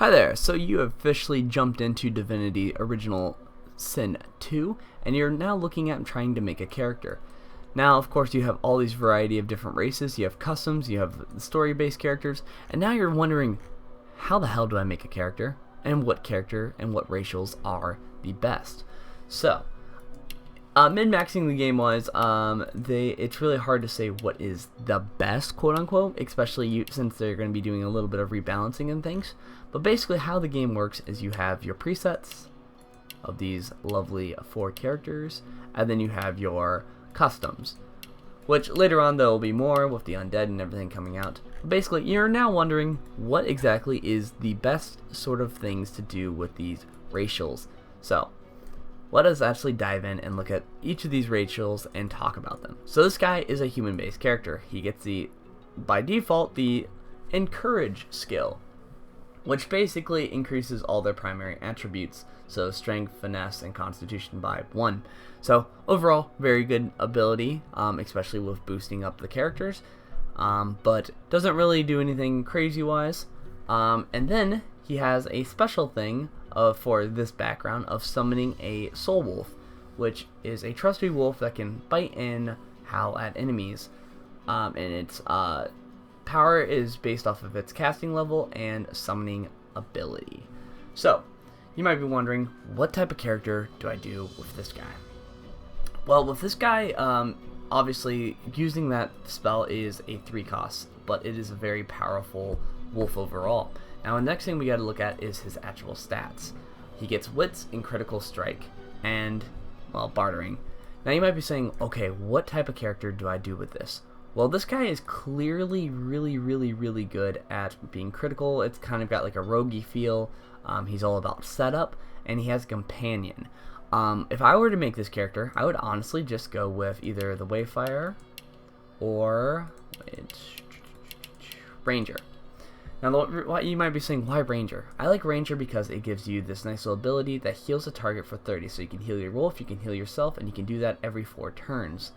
Hi there, so you have officially jumped into Divinity Original Sin 2, and you're now looking at trying to make a character. Now, of course, you have all these variety of different races, you have customs, you have story-based characters, and now you're wondering, how the hell do I make a character? And what racials are the best? So, min-maxing the game-wise, it's really hard to say what is the best, quote-unquote, especially since they're going to be doing a little bit of rebalancing and things. But basically how the game works is you have your presets of these lovely 4 characters, and then you have your customs, which later on there will be more with the undead and everything coming out. But basically, you're now wondering what exactly is the best sort of things to do with these racials. So, let us actually dive in and look at each of these racials and talk about them. So this guy is a human-based character. He gets by default, the Encourage skill, which basically increases all their primary attributes, so strength, finesse, and constitution by 1. So overall, very good ability, especially with boosting up the characters, but doesn't really do anything crazy-wise. And then he has a special thing for this background of summoning a soul wolf, which is a trusty wolf that can bite and howl at enemies, and its power is based off of its casting level and summoning ability. So, you might be wondering, what type of character do I do with this guy? Well, with this guy, obviously, using that spell is a 3 cost, but it is a very powerful wolf overall. Now, the next thing we got to look at is his actual stats. He gets wits and critical strike, and, well, bartering. Now, you might be saying, okay, what type of character do I do with this? Well, this guy is clearly really good at being critical. It's kind of got like a roguey feel. He's all about setup, and he has a companion. If I were to make this character, I would honestly just go with either the Wayfarer or Ranger. Now, you might be saying, why Ranger? I like Ranger because it gives you this nice little ability that heals a target for 30. So you can heal your wolf, you can heal yourself, and you can do that every 4 turns.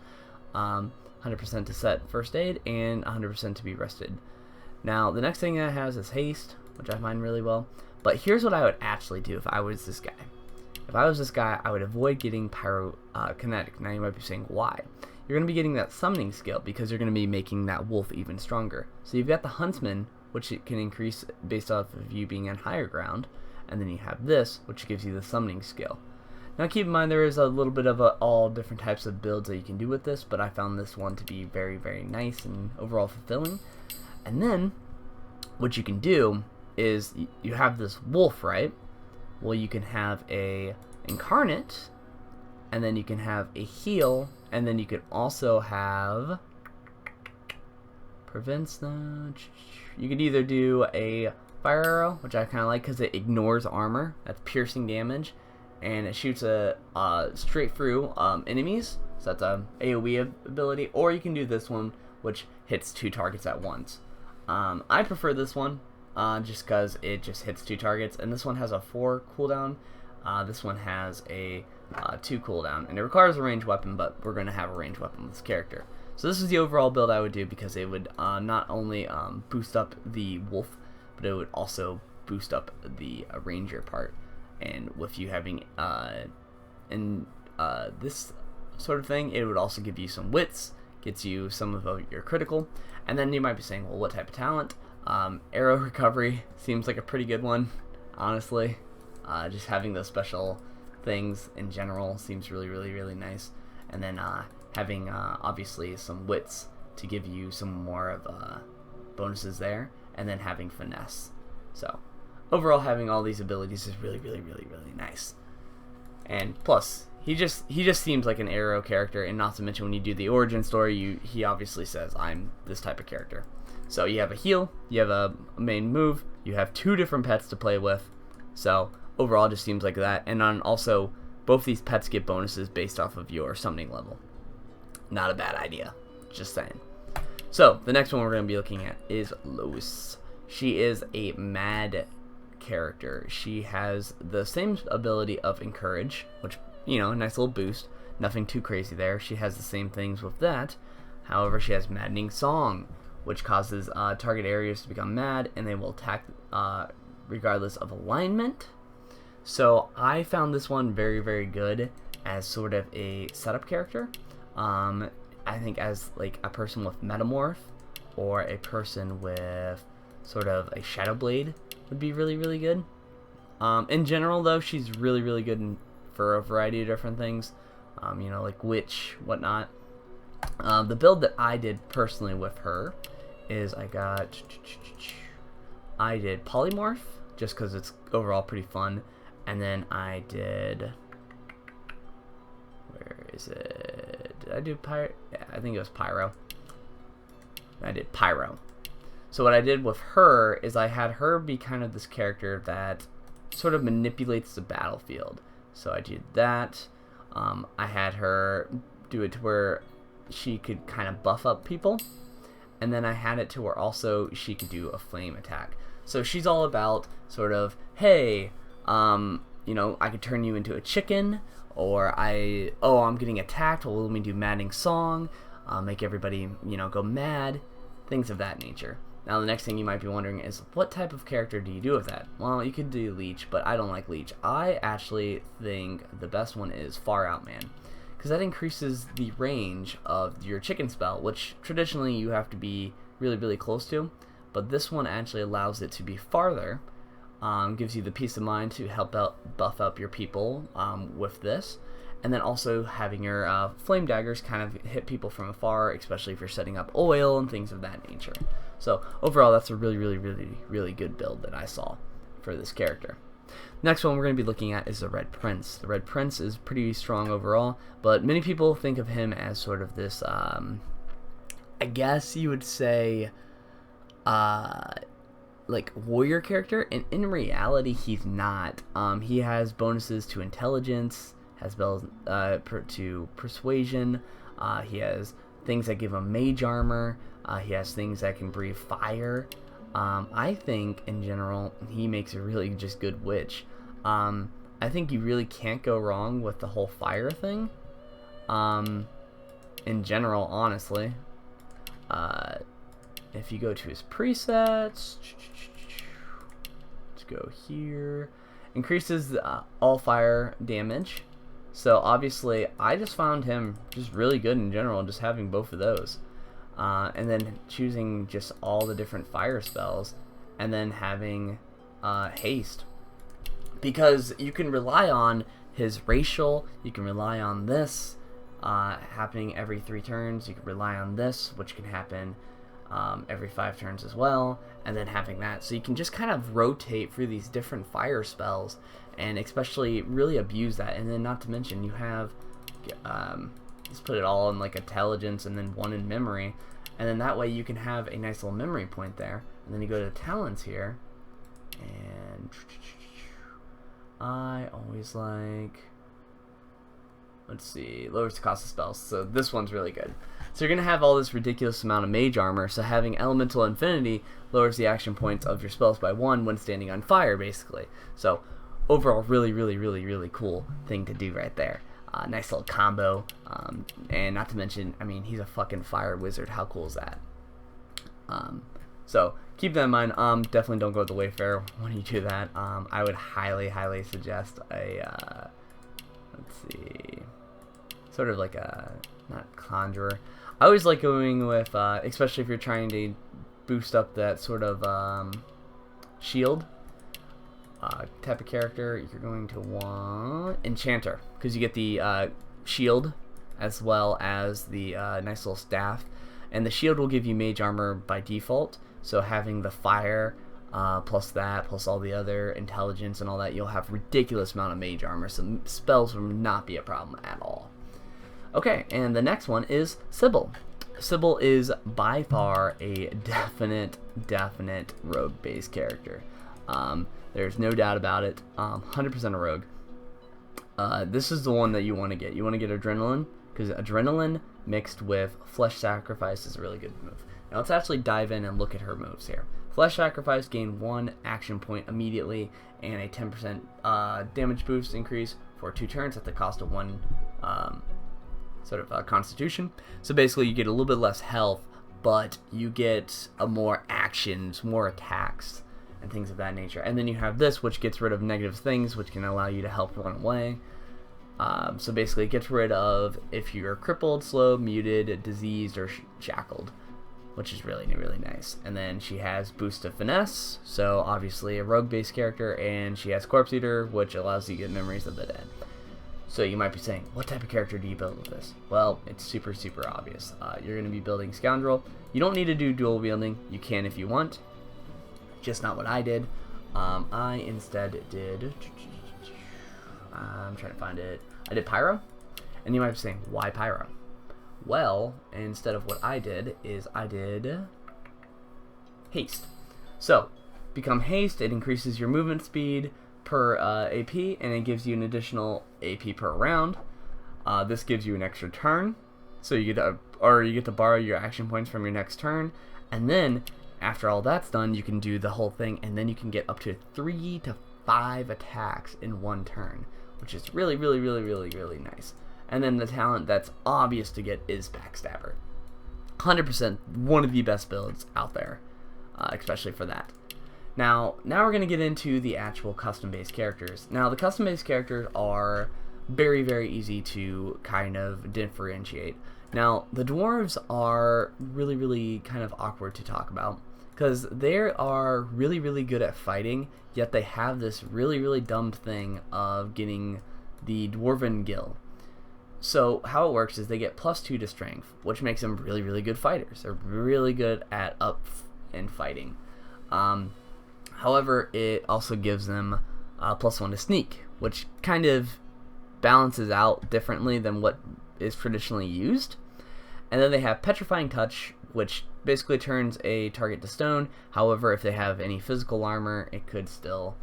100% to set first aid, and 100% to be rested. Now, the next thing that has is haste, which I find really well. But here's what I would actually do if I was this guy. If I was this guy, I would avoid getting Pyro kinetic. Now, you might be saying, why? You're going to be getting that summoning skill because you're going to be making that wolf even stronger. So you've got the Huntsman, which it can increase based off of you being on higher ground, and then you have this, which gives you the summoning skill. Now keep in mind there is a little bit of all different types of builds that you can do with this, but I found this one to be very nice and overall fulfilling. And then what you can do is you have this wolf, right? Well, you can have a incarnate, and then you can have a heal, and then you can also have prevents the. You could either do a fire arrow, which I kind of like because it ignores armor. That's piercing damage. And it shoots straight through enemies, so that's a AoE ability. Or you can do this one, which hits 2 targets at once. I prefer this one, just because it just hits 2 targets, and this one has a 4 cooldown. This one has a 2 cooldown, and it requires a ranged weapon, but we're going to have a ranged weapon with this character. So this is the overall build I would do, because it would not only boost up the wolf, but it would also boost up the ranger part. And with you having this sort of thing, it would also give you some wits, gets you some of your critical, and then you might be saying, well, what type of talent? Arrow recovery seems like a pretty good one, honestly. Just having those special things in general seems really nice, and then having obviously some wits to give you some more of bonuses there, and then having finesse. So overall, having all these abilities is really nice. And plus, he just seems like an Arrow character, and not to mention when you do the origin story, he obviously says, I'm this type of character. So you have a heal, you have a main move, you have 2 different pets to play with. So overall, it just seems like that. And also, both these pets get bonuses based off of your summoning level. Not a bad idea, just saying. So the next one we're going to be looking at is Lois. She is a mad character. She has the same ability of Encourage, which, you know, a nice little boost. Nothing too crazy there. She has the same things with that. However, she has Maddening Song, which causes target areas to become mad, and they will attack regardless of alignment. So I found this one very, very good as sort of a setup character. I think as like a person with Metamorph or a person with sort of a Shadow Blade would be really, really good. In general, though, she's really, really good for a variety of different things. You know, like Witch, whatnot. The build that I did personally with her is I did Polymorph, just because it's overall pretty fun. And then I did... Where is it? Did I do Pyro? Yeah, I think it was Pyro. I did Pyro. So what I did with her is I had her be kind of this character that sort of manipulates the battlefield. So I did that. I had her do it to where she could kind of buff up people. And then I had it to where also she could do a flame attack. So she's all about sort of, hey, you know, I could turn you into a chicken, or I'm getting attacked, well, let me do Maddening Song, make everybody, you know, go mad, things of that nature. Now, the next thing you might be wondering is, what type of character do you do with that? Well, you could do Leech, but I don't like Leech. I actually think the best one is Far Out Man, because that increases the range of your chicken spell, which traditionally you have to be really, really close to, but this one actually allows it to be farther. Gives you the peace of mind to help out buff up your people with this, and then also having your flame daggers kind of hit people from afar, especially if you're setting up oil and things of that nature. So overall, that's a really, really, really, really good build that I saw for this character. Next one we're going to be looking at is the Red Prince. The Red Prince is pretty strong overall, but many people think of him as sort of this, I guess you would say, like warrior character, and in reality he's not. He has bonuses to intelligence, has spells to persuasion, he has things that give him mage armor, he has things that can breathe fire. I think in general he makes a really just good witch. I think you really can't go wrong with the whole fire thing, in general, honestly. If you go to his presets, let's go here, increases all fire damage. So obviously I just found him just really good in general, just having both of those, and then choosing just all the different fire spells, and then having haste, because you can rely on his racial, you can rely on this happening every 3 turns, you can rely on this, which can happen every 5 turns as well, and then having that, so you can just kind of rotate through these different fire spells, and especially really abuse that. And then not to mention you have let's put it all in like intelligence and then 1 in memory, and then that way you can have a nice little memory point there. And then you go to talents here, and I always like, let's see, lowers the cost of spells, so this one's really good. So you're going to have all this ridiculous amount of mage armor, so having Elemental Infinity lowers the action points of your spells by 1 when standing on fire, basically. So overall, really, really, really, really cool thing to do right there. Nice little combo, and not to mention, I mean, he's a fucking fire wizard. How cool is that? So keep that in mind. Definitely don't go with the Wayfarer when you do that. I would highly, highly suggest a, let's see, sort of like a, not conjurer. I always like going with, especially if you're trying to boost up that sort of shield type of character, you're going to want Enchanter, because you get the shield as well as the nice little staff, and the shield will give you mage armor by default, so having the fire plus that, plus all the other intelligence and all that, you'll have ridiculous amount of mage armor, so spells will not be a problem at all. Okay, and the next one is Sybil. Sybil is by far a definite rogue-based character. There's no doubt about it. 100% a rogue. This is the one that you want to get. You want to get Adrenaline, because Adrenaline mixed with Flesh Sacrifice is a really good move. Now let's actually dive in and look at her moves here. Flesh Sacrifice, gain 1 action point immediately, and a 10% damage boost increase for 2 turns at the cost of 1 sort of Constitution. So basically you get a little bit less health, but you get more actions, more attacks. and things of that nature. And then you have this, which gets rid of negative things, which can allow you to help run away. So basically it gets rid of if you're crippled, slow, muted, diseased, or shackled, which is really, really nice. And then she has boost to finesse, so obviously a rogue-based character, and she has corpse eater, which allows you to get memories of the dead. So you might be saying, what type of character do you build with this? Well, it's super, super obvious. You're going to be building Scoundrel. You don't need to do dual wielding. You can if you want. Just not what I did. I instead did... I'm trying to find it. I did Pyro. And you might be saying, why Pyro? Well, instead of what I did, is I did Haste. So, become Haste. It increases your movement speed per AP, and it gives you an additional AP per round. This gives you an extra turn, so you get to borrow your action points from your next turn, and then after all that's done, you can do the whole thing, and then you can get up to 3 to 5 attacks in one turn, which is really, really, really, really, really nice. And then the talent that's obvious to get is Backstabber. 100% one of the best builds out there, especially for that. Now we're going to get into the actual custom-based characters. Now, the custom-based characters are very, very easy to kind of differentiate. Now, the Dwarves are really, really kind of awkward to talk about because they are really, really good at fighting, yet they have this really, really dumb thing of getting the Dwarven Gill. So how it works is they get +2 to strength, which makes them really, really good fighters. They're really good at up and fighting. However, it also gives them +1 to sneak, which kind of balances out differently than what is traditionally used. And then they have Petrifying Touch, which basically turns a target to stone. However, if they have any physical armor, it could still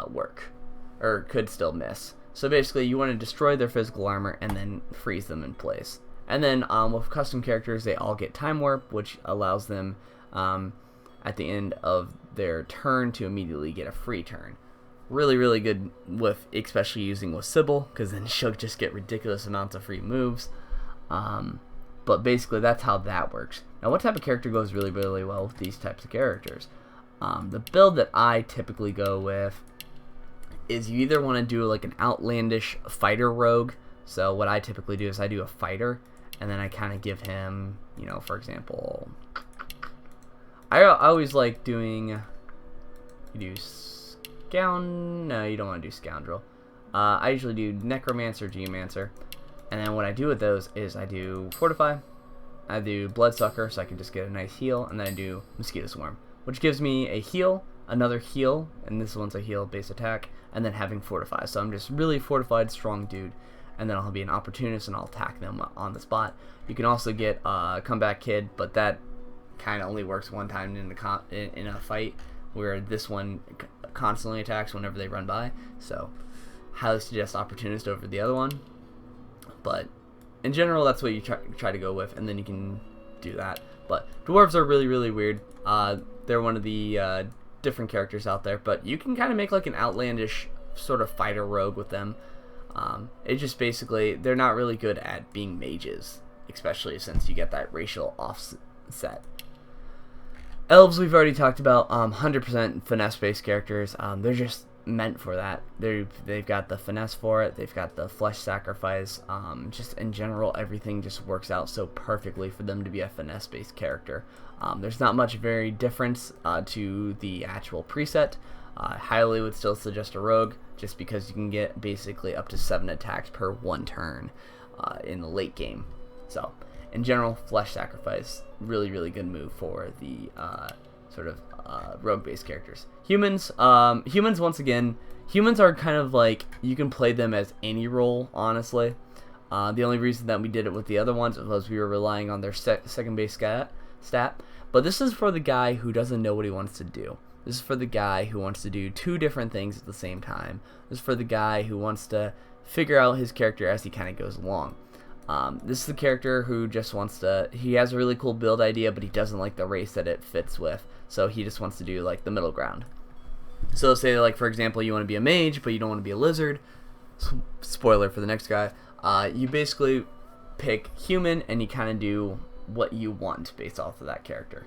work, or could still miss. So basically, you want to destroy their physical armor and then freeze them in place. And then with custom characters, they all get Time Warp, which allows them at the end of their turn to immediately get a free turn. Really, really good with, especially using with Sybil, because then she'll just get ridiculous amounts of free moves. But basically, that's how that works. Now, what type of character goes really, really well with these types of characters? The build that I typically go with is you either want to do like an outlandish fighter rogue. So what I typically do is I do a fighter, and then I kind of give him, you know, for example, I always like doing, you do no, you don't want to do Scoundrel. I usually do Necromancer, Geomancer, and then what I do with those is I do Fortify, I do Bloodsucker, so I can just get a nice heal, and then I do Mosquito Swarm, which gives me a heal, another heal, and this one's a heal base attack, and then having Fortify. So I'm just really fortified, strong dude, and then I'll be an opportunist and I'll attack them on the spot. You can also get Comeback Kid, but that kind of only works one time in a fight, where this one constantly attacks whenever they run by. So highly suggest opportunist over the other one. But in general, that's what you try to go with, and then you can do that. But Dwarves are really, really weird. They're one of the different characters out there, but you can kind of make like an outlandish sort of fighter rogue with them. It just basically, they're not really good at being mages, especially since you get that racial offset. Elves we've already talked about, 100% finesse-based characters. They're just meant for that. They've got the finesse for it. They've got the flesh sacrifice. Just in general, everything just works out so perfectly for them to be a finesse-based character. There's not much very difference to the actual preset. Highly would still suggest a rogue, just because you can get basically up to 7 attacks per one turn in the late game. So, in general, flesh sacrifice, really, really good move for the sort of rogue-based characters. Humans, once again, humans are kind of like, you can play them as any role, honestly. The only reason that we did it with the other ones was we were relying on their second base stat. But this is for the guy who doesn't know what he wants to do. This is for the guy who wants to do 2 different things at the same time. This is for the guy who wants to figure out his character as he kind of goes along. This is the character who just wants to, he has a really cool build idea, but he doesn't like the race that it fits with, so he just wants to do like the middle ground. So say, like, for example, you want to be a mage, but you don't want to be a lizard. Spoiler for the next guy. You basically pick human, and you kind of do what you want based off of that character.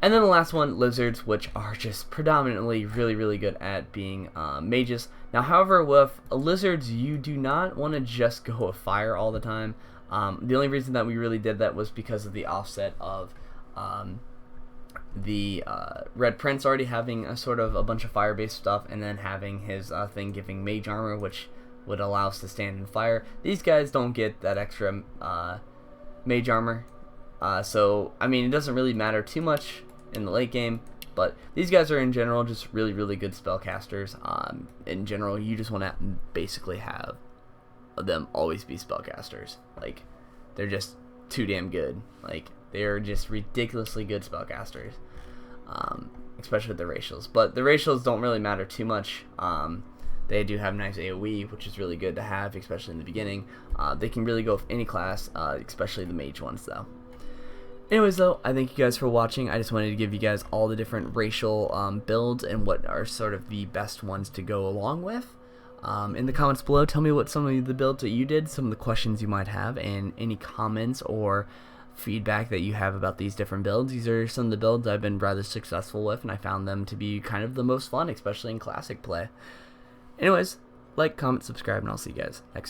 And then the last one, lizards, which are just predominantly really good at being mages. Now, however, with lizards, you do not want to just go with fire all the time. The only reason that we really did that was because of the offset of the Red Prince already having a sort of a bunch of fire-based stuff, and then having his thing giving mage armor, which would allow us to stand in fire. These guys don't get that extra mage armor, so I mean, it doesn't really matter too much in the late game, but these guys are in general just really good spellcasters. In general, you just want to basically have them always be spellcasters. Like, they're just too damn good. Like, they're just ridiculously good spellcasters, especially with the racials. But the racials don't really matter too much. They do have nice AoE, which is really good to have, especially in the beginning. They can really go with any class, especially the mage ones, though. Anyways, though, I thank you guys for watching. I just wanted to give you guys all the different racial builds and what are sort of the best ones to go along with. In the comments below, tell me what some of the builds that you did, some of the questions you might have, and any comments or feedback that you have about these different builds. These are some of the builds I've been rather successful with, and I found them to be kind of the most fun, especially in classic play. Anyways, like, comment, subscribe, and I'll see you guys next time.